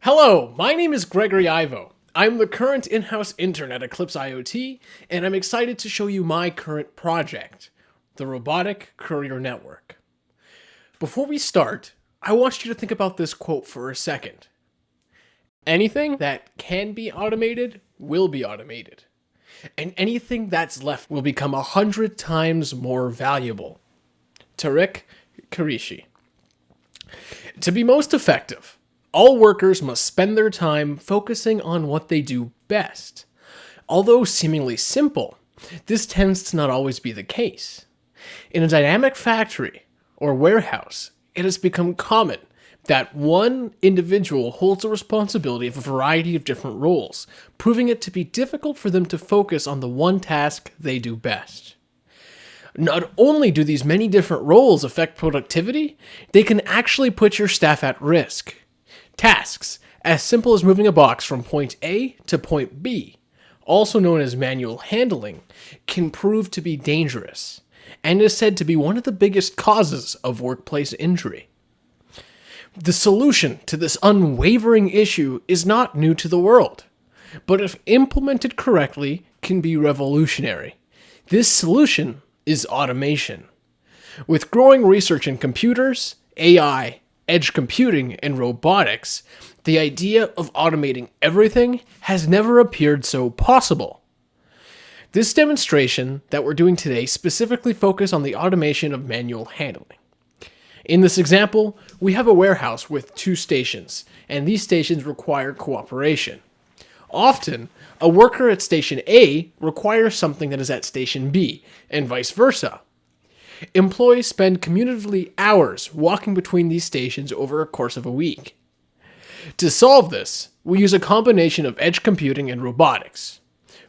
Hello, my name is Gregory Ivo. I'm the current in-house intern at Eclipse IoT, and I'm excited to show you my current project, the Robotic Courier Network. Before we start, I want you to think about this quote for a second. Anything that can be automated will be automated, and anything that's left will become 100 times more valuable. Tariq Karishi. To be most effective, all workers must spend their time focusing on what they do best. Although seemingly simple, this tends to not always be the case. In a dynamic factory or warehouse, it has become common that one individual holds the responsibility of a variety of different roles, proving it to be difficult for them to focus on the one task they do best. Not only do these many different roles affect productivity, they can actually put your staff at risk. Tasks, as simple as moving a box from point A to point B, also known as manual handling, can prove to be dangerous, and is said to be one of the biggest causes of workplace injury. The solution to this unwavering issue is not new to the world, but if implemented correctly, can be revolutionary. This solution is automation. With growing research in computers, AI, edge computing, and robotics, the idea of automating everything has never appeared so possible. This demonstration that we're doing today specifically focuses on the automation of manual handling. In this example, we have a warehouse with 2 stations, and these stations require cooperation. Often, a worker at station A requires something that is at station B, and vice versa. Employees spend cumulatively hours walking between these stations over a course of a week. To solve this, we use a combination of edge computing and robotics.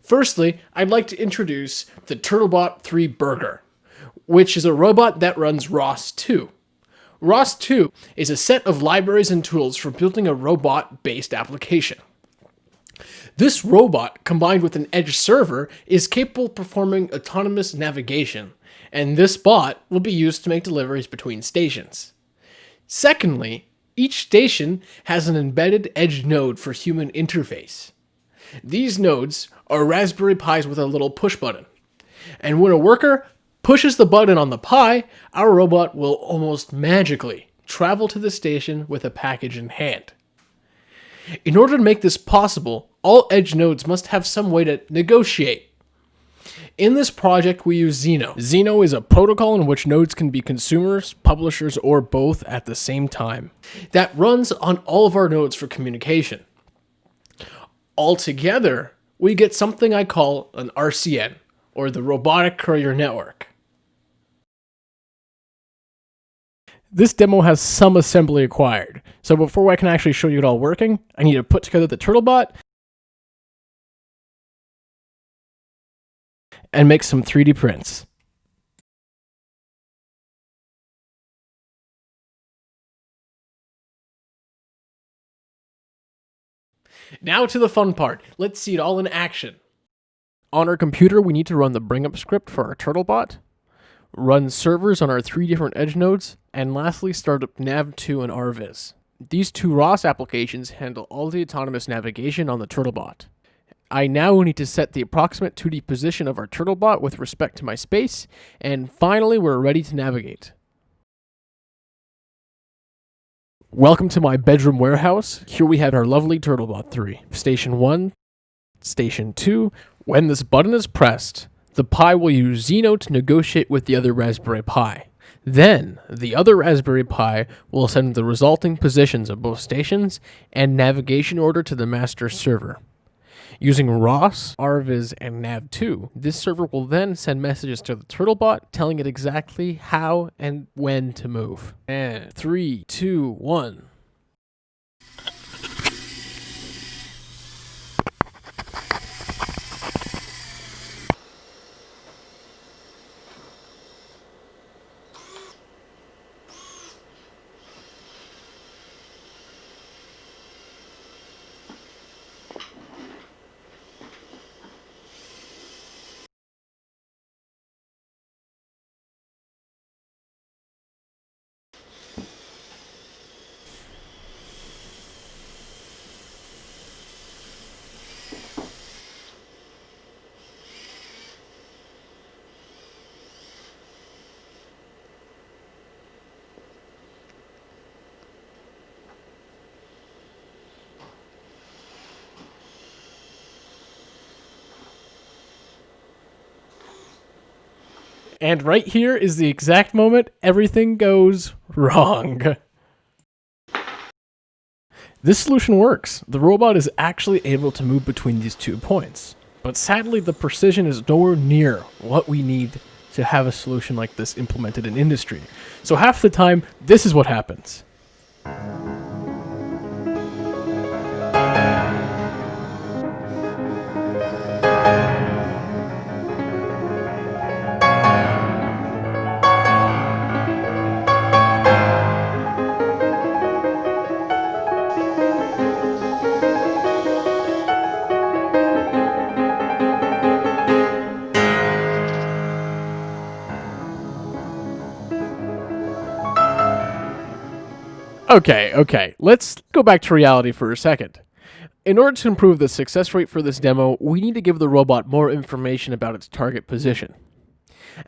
Firstly, I'd like to introduce the Turtlebot 3 Burger, which is a robot that runs ROS2. ROS2 is a set of libraries and tools for building a robot-based application. This robot, combined with an edge server, is capable of performing autonomous navigation, and this bot will be used to make deliveries between stations. Secondly, each station has an embedded edge node for human interface. These nodes are Raspberry Pis with a little push button, and when a worker pushes the button on the Pi, our robot will almost magically travel to the station with a package in hand. In order to make this possible, all edge nodes must have some way to negotiate. In this project, we use Xeno. Xeno is a protocol in which nodes can be consumers, publishers, or both at the same time. That runs on all of our nodes for communication. Altogether, we get something I call an RCN, or the Robotic Courier Network. This demo has some assembly required, so before I can actually show you it all working, I need to put together the Turtlebot and make some 3D prints. Now to the fun part. Let's see it all in action. On our computer, we need to run the bring-up script for our Turtlebot, run servers on our 3 different edge nodes, and lastly start up nav2 and rviz. These 2 ROS applications handle all the autonomous navigation on the Turtlebot. I now need to set the approximate 2D position of our Turtlebot with respect to my space, and finally we're ready to navigate. Welcome to my bedroom warehouse. Here we have our lovely Turtlebot 3. Station 1, Station 2. When this button is pressed, the Pi will use Xeno to negotiate with the other Raspberry Pi. Then, the other Raspberry Pi will send the resulting positions of both stations and navigation order to the master server. Using ROS, rviz, and nav2, this server will then send messages to the Turtlebot telling it exactly how and when to move. And 3, 2, 1. And right here is the exact moment everything goes wrong. This solution works. The robot is actually able to move between these 2 points. But sadly, the precision is nowhere near what we need to have a solution like this implemented in industry. So half the time, this is what happens. Okay, let's go back to reality for a second. In order to improve the success rate for this demo, we need to give the robot more information about its target position.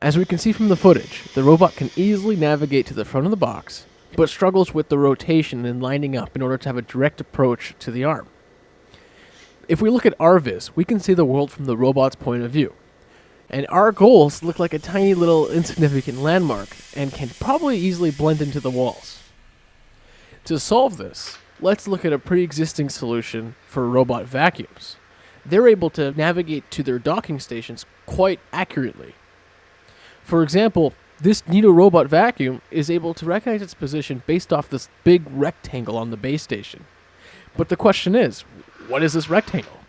As we can see from the footage, the robot can easily navigate to the front of the box, but struggles with the rotation and lining up in order to have a direct approach to the arm. If we look at RViz, we can see the world from the robot's point of view. And our goals look like a tiny little insignificant landmark and can probably easily blend into the walls. To solve this, let's look at a pre-existing solution for robot vacuums. They're able to navigate to their docking stations quite accurately. For example, this Nito robot vacuum is able to recognize its position based off this big rectangle on the base station. But the question is, what is this rectangle?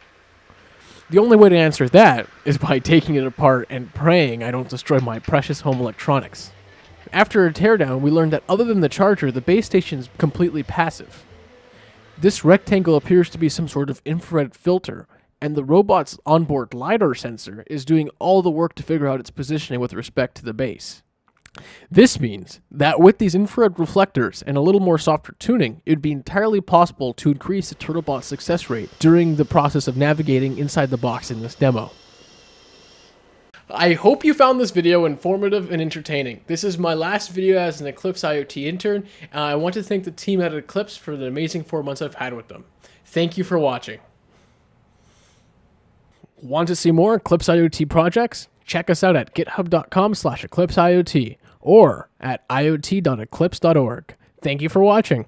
The only way to answer that is by taking it apart and praying I don't destroy my precious home electronics. After a teardown, we learned that other than the charger, the base station is completely passive. This rectangle appears to be some sort of infrared filter, and the robot's onboard LiDAR sensor is doing all the work to figure out its positioning with respect to the base. This means that with these infrared reflectors and a little more softer tuning, it would be entirely possible to increase the Turtlebot's success rate during the process of navigating inside the box in this demo. I hope you found this video informative and entertaining. This is my last video as an Eclipse IoT intern, and I want to thank the team at Eclipse for the amazing 4 months I've had with them. Thank you for watching. Want to see more Eclipse IoT projects? Check us out at github.com/EclipseIoT or at iot.eclipse.org. Thank you for watching.